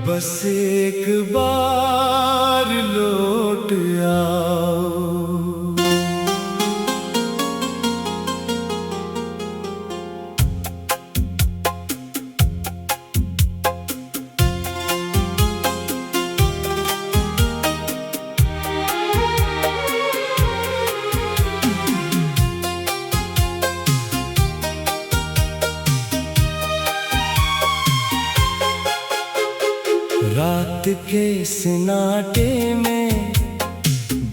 बस एक बार लौट आओ। रात के सन्नाटे में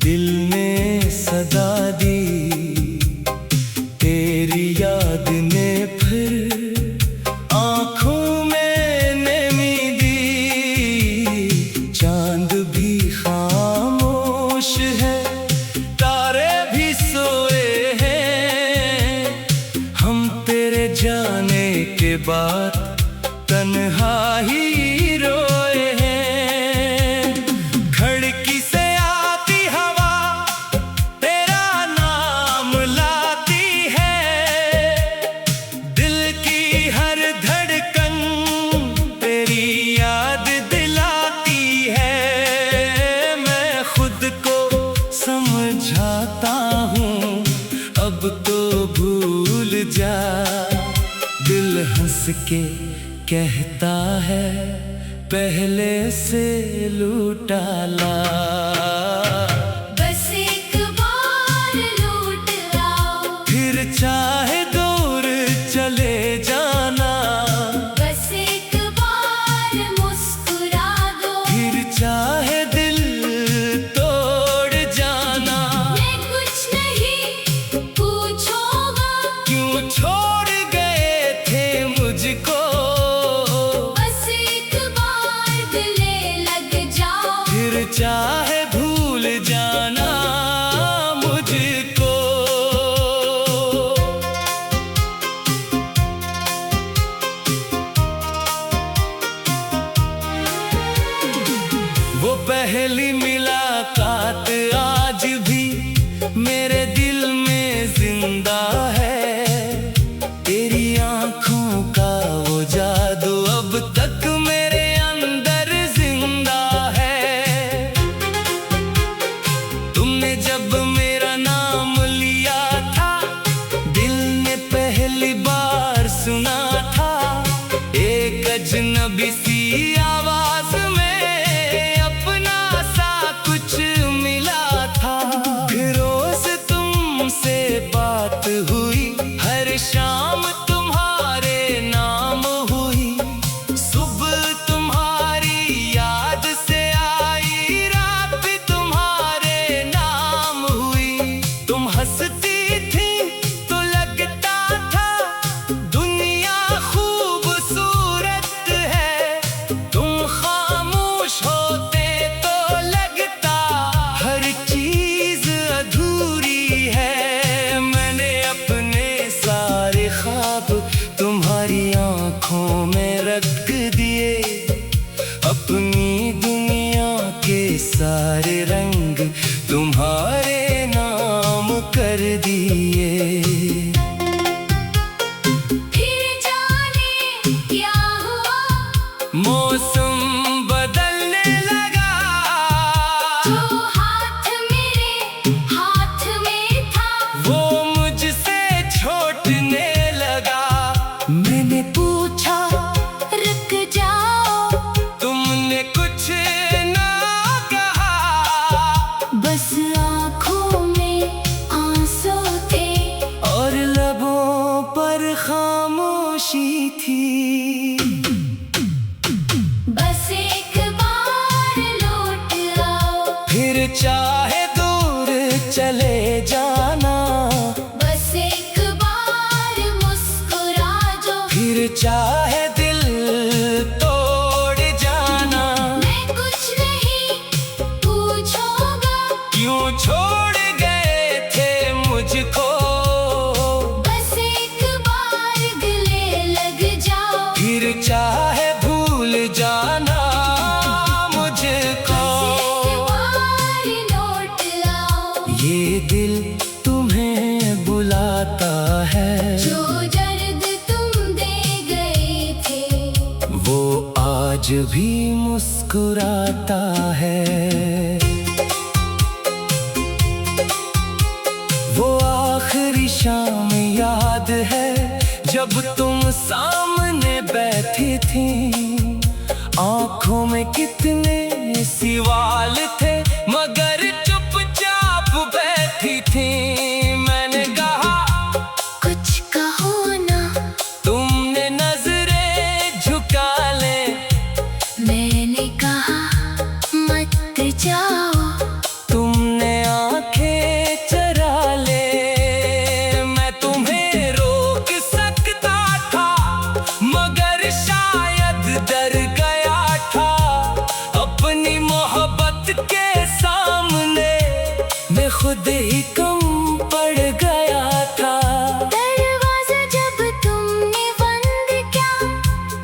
दिल ने सदा दी, तेरी याद ने फिर आँखों में नमी दी। चांद भी खामोश है, तारे भी सोए हैं, हम तेरे जाने के बाद तन्हा ही समझाता हूँ अब तो भूल जा। दिल हंस के कहता है पहले से लूटा ला। बस एक बार लूट आओ, फिर चाहे दूर चले जाना। बस एक बार मुस्कुरा दो, फिर चाहे दिल छोड़ गए थे मुझको। बस एक बार गले लग जाओ, फिर चाहे भूल जाना मुझको। वो पहली मुलाकात आज भी मेरे दिल में जिंदा है। तेरी आँखों का वो जादू अब तक मेरे अंदर जिंदा है। तुमने जब मेरा नाम लिया था, दिल ने पहली बार सुना था। एक अजनबी सी आवाज में अपना सा कुछ मिला था। फिर रोज तुमसे बात हुई, हर शाम तुम्हारे नाम हुई। सुबह तुम्हारी याद से आई, रात भी तुम्हारे नाम हुई। तुम हंसती थी तो लगता था दुनिया खूबसूरत है। तुम खामोश होते तो लगता हर चीज अधूरी है। मैंने अपने सारे ख्वाब तुम्हारी आँखों में रख दिए, अपनी दुनिया के सारे रंग तुम्हारे नाम कर दिए। फिर जाने क्या हुआ, मौसम बदलने लगा। जो हाथ मेरे हाथ में था, वो मुझसे छूटने लगा। मैंने पूछा रुक जाओ, तुमने कुछ ना कहा। बस आँखों में आंसू थे और लबों पर खामोशी थी। बस एक बार लौट आओ, फिर चाहे दूर चले जाना। बस एक बार मुस्कुरा दो, फिर चाहे दिल तोड़ जाना। मैं कुछ नहीं पूछूंगा, क्यों छोड़ गए थे मुझको। बस एक बार गले लग जाओ, फिर चाहे भूल जाना मुझको। बस एक बार लौट आओ, ये दिल तुम्हें बुलाता है। जो दर्द तुम दे गए आज भी मुस्कुराता है। वो आखिरी शाम याद है जब तुम सामने बैठी थी। आंखों में कितने सवाल थे मगर चुपचाप बैठी थी। मैंने कहा कुछ कहो ना, तुमने नजरें झुका ले। मैंने कहा मत जाओ, तुमने आंखें चरा ले। मैं तुम्हें रोक सकता था मगर शायद डर गया था। अपनी मोहब्बत के सामने मैं खुद ही कम पड़ गया था। दरवाजा जब तुमने बंद किया,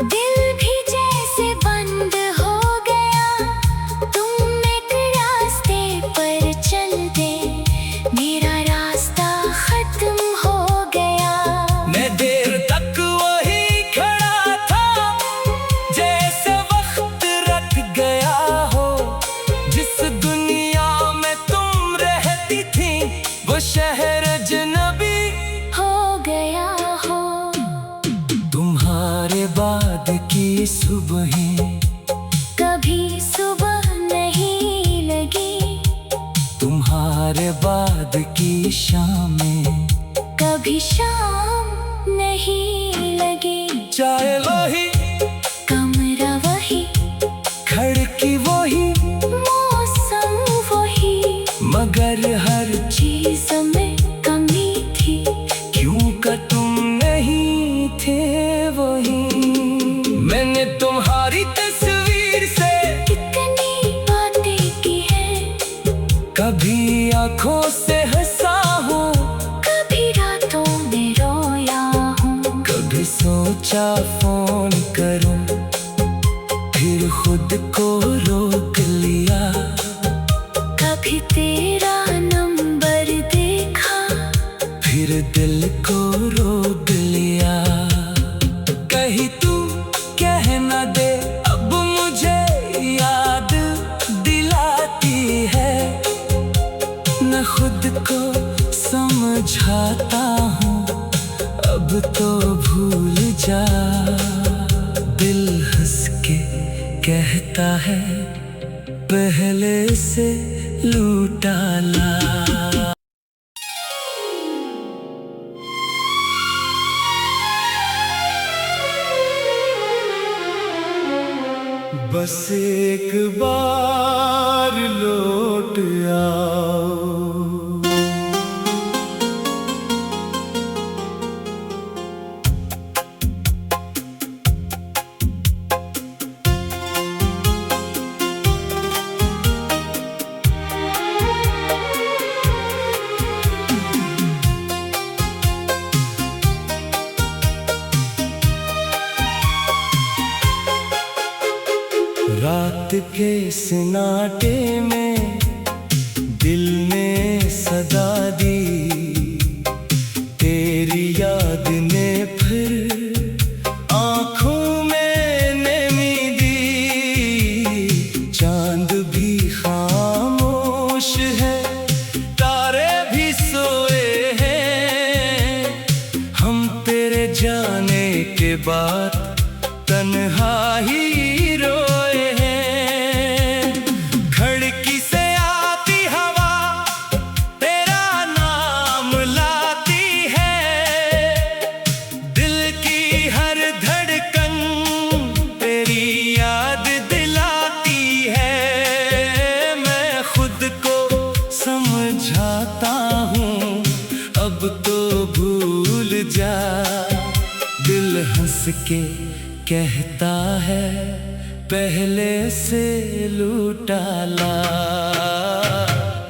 दिल भी जैसे बंद हो गया। तुम एक रास्ते पर चल दे, मेरा रास्ता खत्म हो गया। मैं देर तक वही खड़ा था जैसे वक्त रख गया हो। जिस दुनिया में तुम रहती थी वो शहर अजनबी हो गया हो। तुम्हारे बाद की सुबहें कभी सुबह नहीं लगी, तुम्हारे बाद की शामें कभी शाम नहीं लगी। चाय लोही कमरा वही, खिड़की वही मौसम वही, मगर हर चीज में कमी थी। क्यों का तुम नहीं थे वही। मैंने तुम्हारी तस्वीर से कितनी बातें की है, कभी आंखों से हंसा हूँ, कभी रातों में रोया हूँ। कभी सोचा फोन करूं, फिर खुद को रोक लिया। कभी तेरा नंबर देखा, फिर दिल को रोक लिया। कहीं तू कह न दे अब मुझे याद दिलाती है। मैं खुद को समझाता हूँ अब तो भूल जा। दिल हंस के कहता है पहले से लूटा ला। बस एक बार लौट आओ। रात के सन्नाटे में दिल ने सदा दी। तेरी याद ने फिर आँखों में नमी दी। चांद भी खामोश है, तारे भी सोए हैं। हम तेरे जाने के बाद तन्हा ही रोए हैं। खिड़की से आती हवा तेरा नाम लाती है। दिल की हर धड़कन तेरी याद दिलाती है। मैं खुद को समझाता हूँ अब तो भूल जा। दिल हंस के कहता है पहले से लूटा ला।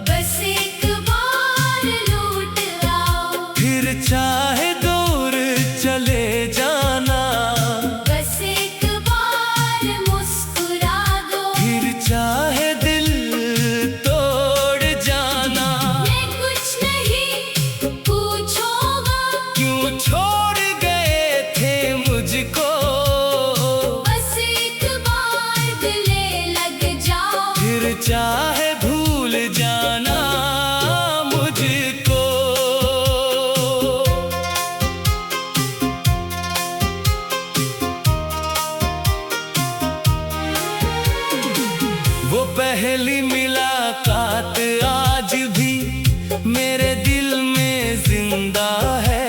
बस एक बार लौट आओ, फिर चाहे दूर चले जाना। बस एक बार मुस्कुरा दो, फिर चाहे दिल तोड़ जाना। मैं कुछ नहीं पूछूंगा, क्यों छोड़ गए थे मुझको। बस एक बार जिंदा है।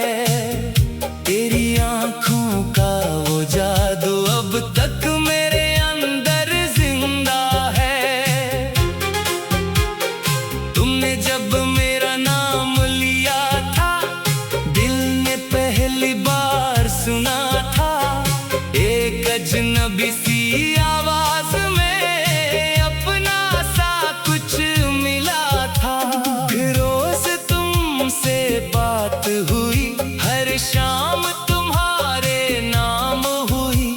तेरी आंखों का वो जादू अब तक मेरे अंदर जिंदा है। तुमने जब मेरा नाम लिया था, दिल ने पहली बार सुना था। एक अजनबी सी आवाज में अपना सा कुछ मिला था। फिर रोज तुमसे बात हुई, हर शाम तुम्हारे नाम हुई।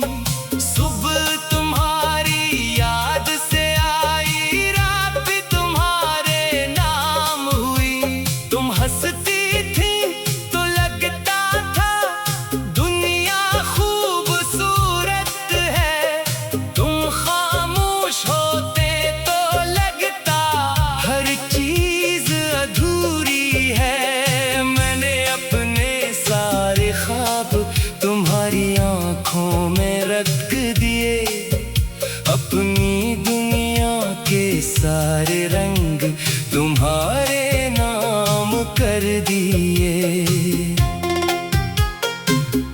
सुबह तुम्हारी याद से आई, रात तुम्हारे नाम हुई। तुम हंसती थी तो लगता था दुनिया खूबसूरत है। तुम खामोश होते तो लगता हर चीज अधूरी है। मैंने अपने सारे ख्वाब तुम्हारी आंखों में रख दिए। अपनी दुनिया के सारे रंग तुम्हारे नाम कर दिए।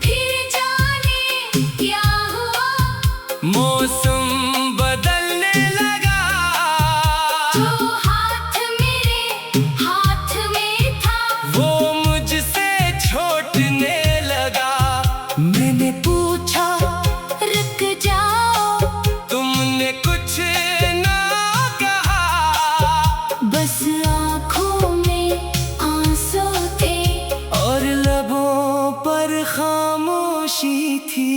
फिर जाने क्या हुआ, मौसम बदलने लगा। जो हाथ मेरे हाथ में था, वो मुझसे छोटने लगा। मैंने पूछा रुक जाओ, तुमने कुछ ना कहा। बस आँखों में आंसू थे। और लबों पर खामोशी थी।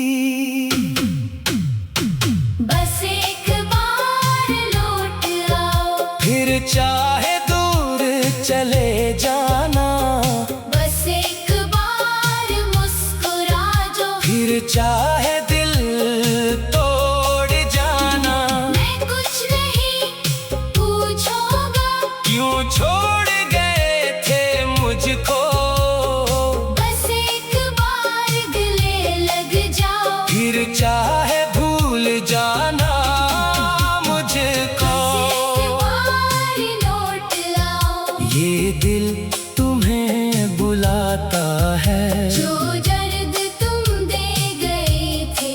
बस एक बार लौट आओ, फिर चाहे दूर चले जाना। बस एक बार मुस्कुरा जो। फिर चाहे दिल तोड़ जाना। मैं कुछ नहीं पूछूंगा, क्यों छोड़ गए थे मुझको। बस एक बार गले लग जाओ। फिर चाहे भूल जाना मुझको। एक बार लौट आओ, ये दिल तुम्हें बुलाता है। जो दर्द तुम दे गए थे,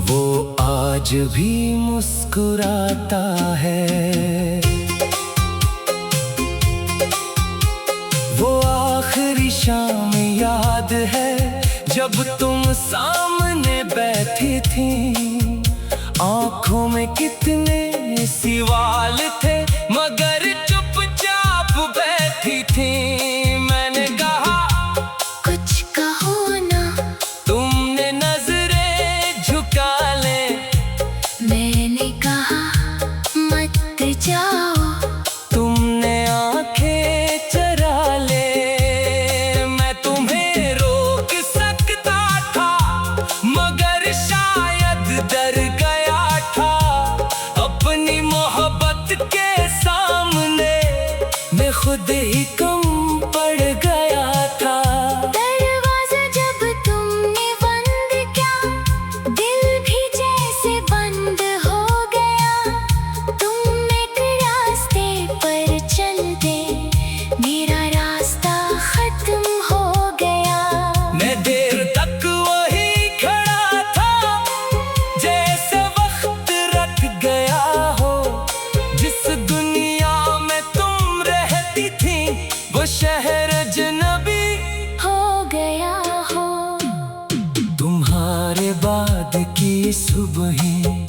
वो आज भी मुस्कुराता है। वो आखिरी शाम याद है, जब तुम सामने बैठी थी। आंखों में कितने सवाल थे, मगर चुपचाप बैठी थी। मैंने कहा कुछ कहो ना। तुमने नजरें झुका ले। मैंने कहा मत जाओ, तुमने आंखें चरा ले। मैं तुम्हें रोक सकता था, मगर शायद डर गया था। अपनी मोहब्बत के सामने मैं खुद ही कम पड़ गया था। दरवाजा जब तुमने बंद किया, दिल भी जैसे बंद हो गया। तुम एक रास्ते पर चल दे, मेरा रास्ता खत्म हो गया। मैं देर तक वही खड़ा था, जैसे वक्त रख गया हो। जिस दुनिया में तुम रहती थी, वो शहर अजनबी हो गया हो। तुम्हारे बाद की सुबहें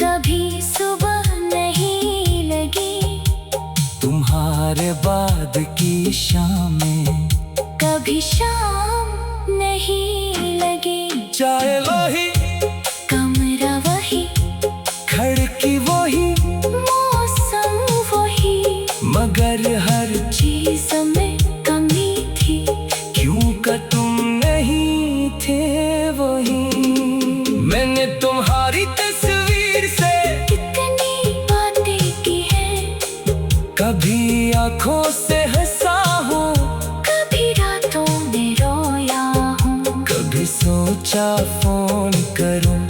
कभी सुबह नहीं लगी, तुम्हारे बाद की शामें कभी शाम नहीं लगी। चाहे वही कमरा वही, खिड़की वही, मौसम वही, मगर हर चीज में कमी थी। क्यों का तुम नहीं थे वही। मैंने तुम्हारी तस्वीर से कितनी बातें की हैं, कभी आंखों से हंसा हूँ, कभी रातों में रोया हूँ। कभी सोचा फोन करूं,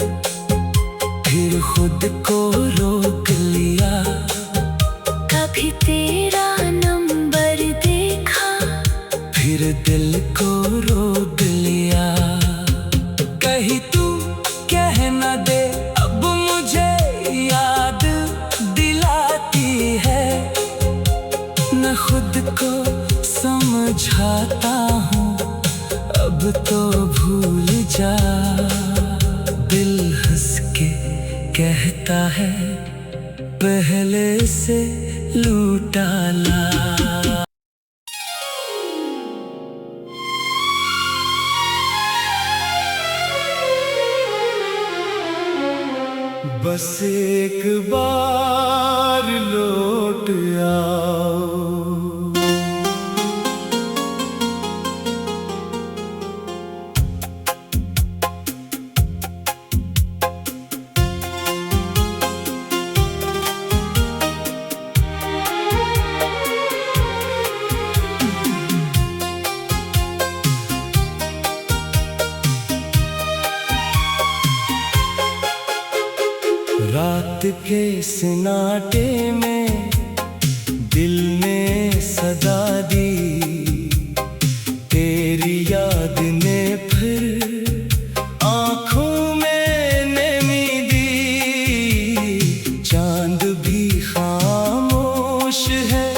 फिर खुद को रोक लिया। कभी तेरा नंबर देखा, फिर फिर दिल को रोक लिया। कहीं तू कह न दे अब मुझे याद दिलाती है। न खुद को समझाता हूँ अब तो भूल जा। दिल हंस के कहता है पहले से लूटा ला। बस एक बार लौट आओ। रात के सन्नाटे में दिल ने सदा दी। तेरी याद ने फिर आँखों में नमी दी। चांद भी खामोश है,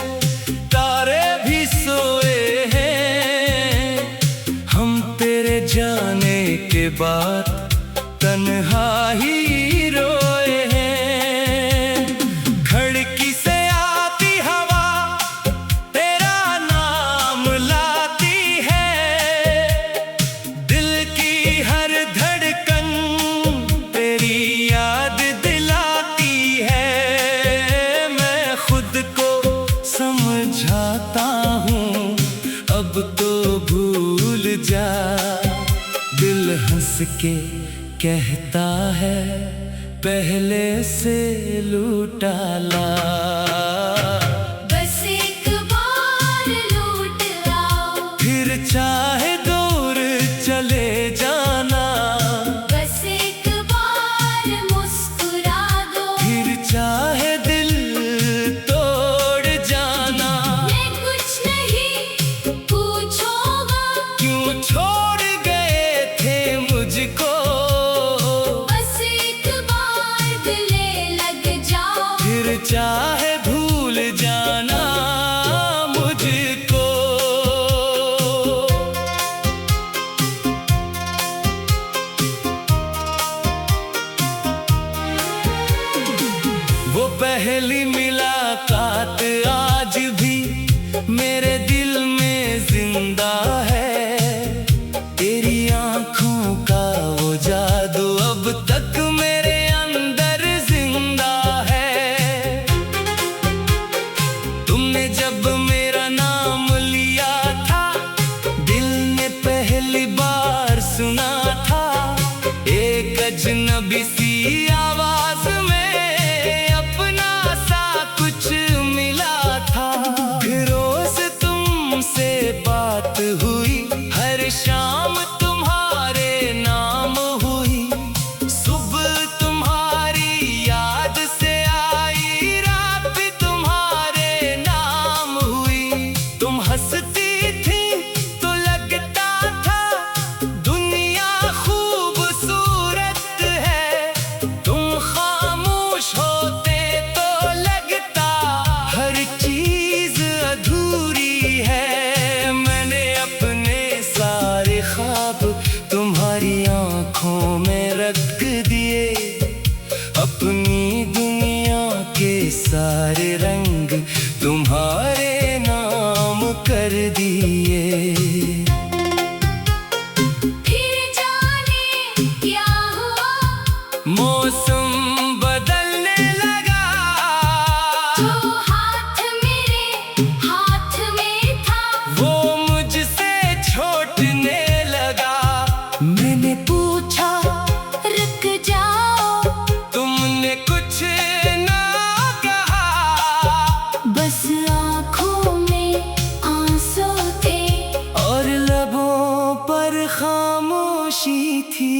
तारे भी सोए हैं। हम तेरे जाने के बाद तन्हा ही समझाता हूँ अब तो भूल जा। दिल हंस के कहता है पहले से लूटा ला। बस एक बार लौट आओ। फिर चाहे दूर चले जाना। बस एक बार मुस्कुरा दो। फिर चाहे छोड़ गए थे मुझको। बस एक बार गले लग जाओ। फिर चाहे भूल जाना मुझको। वो पहली मुलाकात आज भी मेरे दिल में जिंदा है। जादू अब तक मेरे अंदर जिंदा है। तुमने जब मेरा नाम लिया था, दिल ने पहली बार सुना था। एक अजनबी सी आवाज में अपना सा कुछ मिला था। फिर रोज तुमसे बात हुई, हर शाम तुम्हारे नाम हुई। सुबह तुम्हारी याद से आई, रात तुम्हारे नाम हुई। तुम हंसती थी तो लगता था दुनिया खूबसूरत है। तुम खामोश होते तो लगता हर चीज अधूरी है। मैंने अपने सारे ख्वाब तुम्हारी आंखों में रख दिए। अपनी दुनिया के सारे रंग तुम्हारे नाम कर दिए। फिर जाने क्या हुआ, मौसम बदलने लगा। जो हाथ मेरे हाथ में था, वो मुझसे छूटने लगा। मैंने पूछा रुक जाओ। तुमने कुछ ना कहा, बस आँखों में आंसू थे और लबों पर खामोशी थी।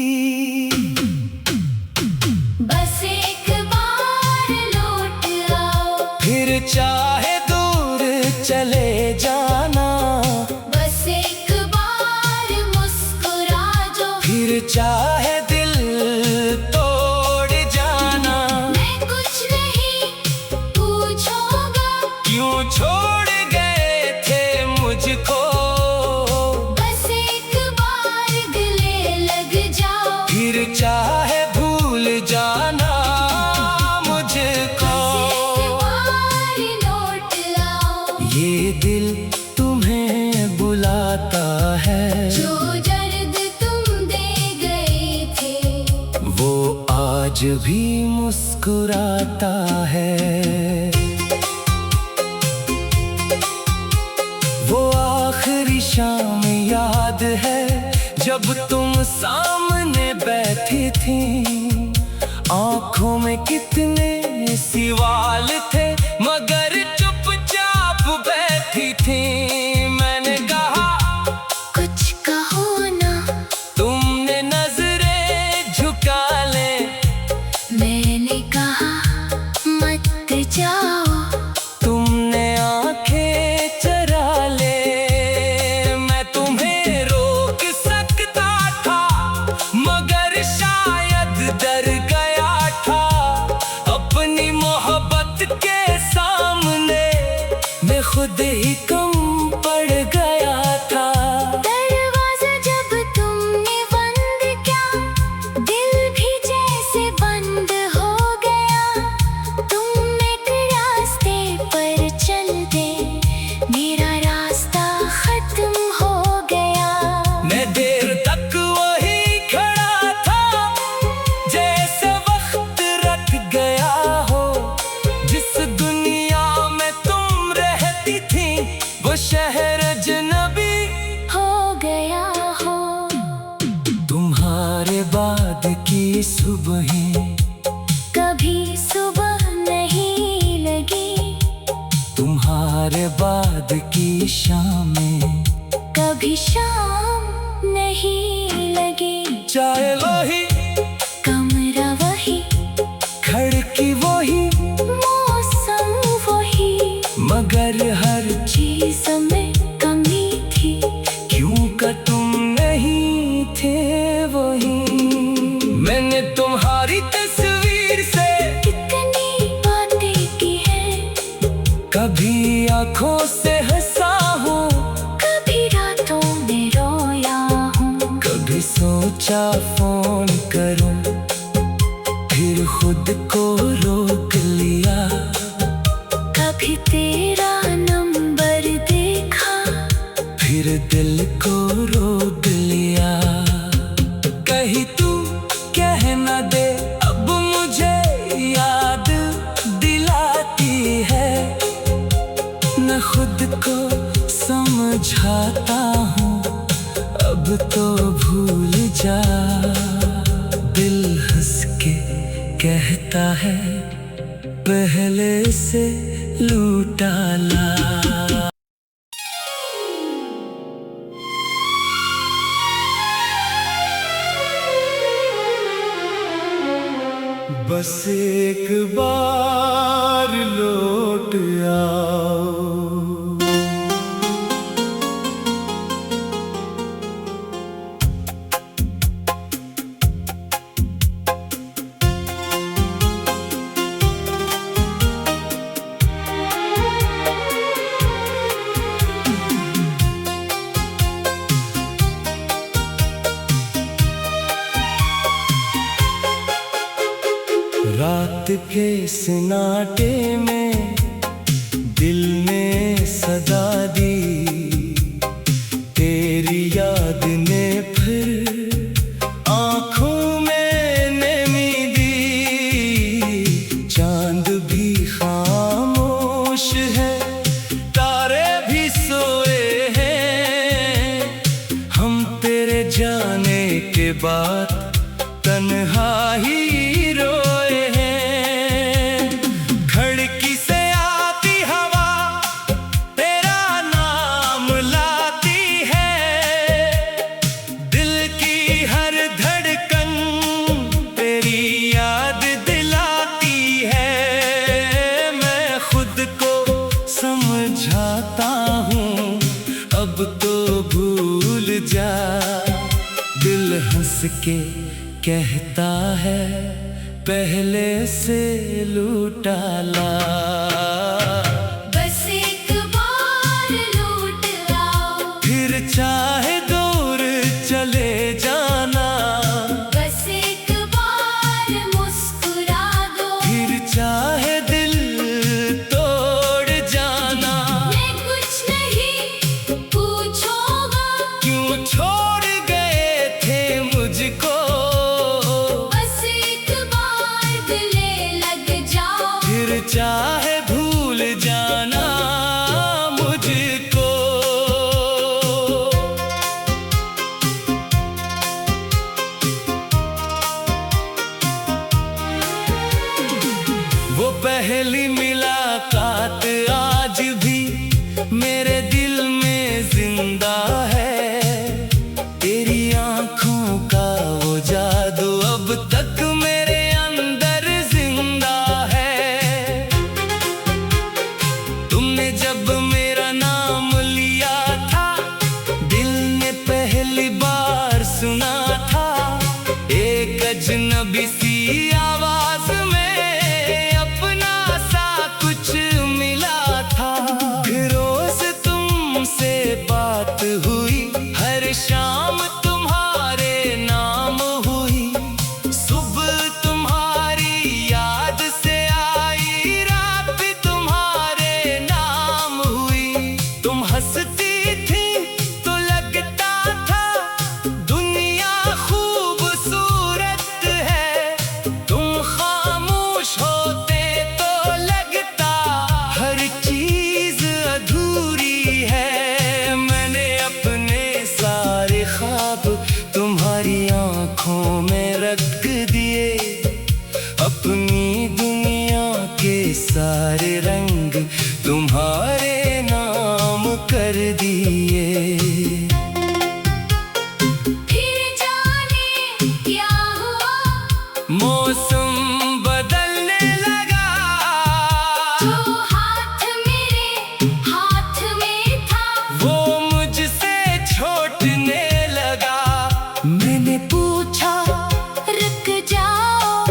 बस एक बार लौट आओ। फिर चाहे दूर चले जाना। बस एक चाहे भूल जाना मुझको। एक बार लौट लाओ, ये दिल तुम्हें बुलाता है, जो दर्द तुम दे गए थे, वो आज भी मुस्कुराता है। वो आखिरी शाम याद है जब तुम सामने बैठी थी, आंखों में कितने सवाल थे मगर चुपचाप बैठी थी। मैंने कहा कुछ कहो ना, तुमने नजरें झुका ले, मैंने कहा मत जाओ, तुमने आंखें चरा ले। मैं तुम्हें रोक सकता था मगर शायद डर गया था, अपनी मोहब्बत के सामने मैं खुद ही कम पड़ गया था। दरवाजा जब तुमने बंद किया, दिल भी जैसे बंद हो गया। तुम एक रास्ते पर चल दे, मेरा रास्ता खत्म हो गया। मैं देर तक वही खड़ा था जैसे वक्त रख गया हो। जिस दुनिया में तुम रहती थी वो शहर अजनबी हो गया हो, तुम्हारे बाद की सुबहें कभी सुबह नहीं लगी, तुम्हारे बाद की शामें कभी शाम नहीं लगी। चाहे वही कमरा वही, खिड़की वही मौसम वही, मगर हर चीज में कमी थी, क्यों का तुम नहीं थे वही। मैंने तुम्हारी तस्वीर से कितनी बातें की है, कभी आंखों से हंसा हूँ, कभी रातों में रोया हूँ, कभी सोचा फोन करूं, फिर खुद को रोक लिया। कभी तेरा नंबर देखा, फिर दिल को रोक लिया। कहीं तू कह न दे अब मुझे याद दिलाती है, मैं खुद को समझाता हूँ अब तो भूल जा। दिल हंस के कहता है पहले से लूटा ला। बस एक बार लौट आओ, रात के सन्नाटे में दिल ने सदा दी, तेरी याद ने फिर आंखों में नमी दी। चांद भी खामोश है, तारे भी सोए हैं, हम तेरे जाने के बाद तन्हा ही रोए हैं। खिड़की से आती हवा तेरा नाम लाती है, दिल की हर धड़कन तेरी याद दिलाती है। मैं खुद को समझाता हूँ अब तो भूल जा। दिल हंस के कहता है पहले से लूटा ला। बस एक बार लौट आओ, फिर चाहे दूर चले जाना, बस एक पहली बार सुना था एक अजनबी सी आवाज में अपना सा कुछ मिला था। रोज तुमसे बात हुई, हर शाम तुम्हारे नाम हुई। सुबह तुम्हारी याद से आई, रात भी तुम्हारे नाम हुई। तुम हंसती थी तो लगता था दुनिया खूबसूरत है। तुम खामोश होते तो लगता हर चीज अधूरी है। मैंने अपने सारे ख्वाब तुम्हारी आंखों में रख दिए, अपनी दुनिया के सारे रंग तुम्हारे नाम कर दिए। फिर जाने क्या हुआ, मौसम बदलने लगा, जो हाथ मेरे हाथ में था वो मुझसे छूटने लगा। मैंने पूछा रुक जाओ,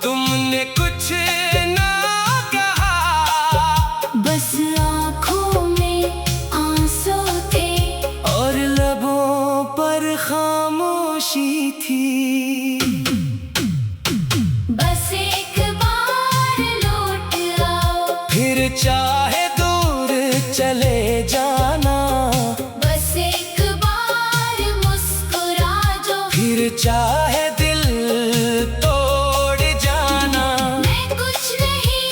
तुमने कुछ ना कहा, बस आँखों में आंसू थे और लबों पर खामोशी थी। बस एक बार लौट आओ, फिर चाहे दूर चले जाना, बस एक बार मुस्कुरा जो। फिर चाहे दिल तोड़ जाना। मैं कुछ नहीं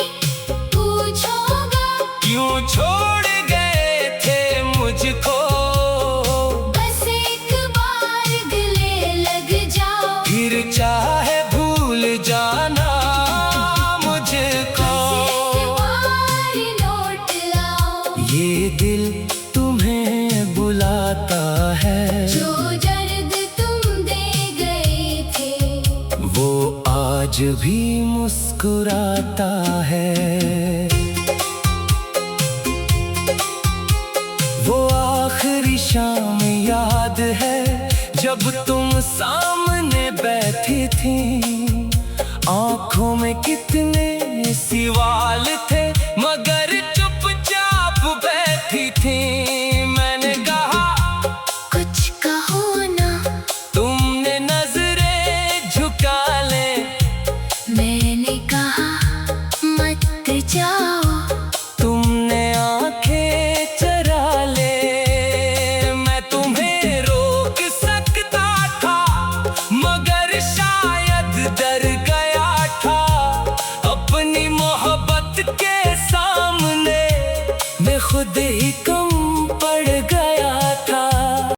पूछूंगा, क्यों छोड़ गए थे मुझको, बस एक बार गले लग जाओ। फिर चाहे भूल जाना मुझको। एक बार लौट आओ, ये दिल तुम्हें बुलाता है, जो दर्द तुम दे गए थे वो आज भी मुस्कुराता है। वो आखिरी शाम याद है जब तुम सामने बैठी थी। आंखों में कितने सवाल थे मगर चुपचाप बैठी थी।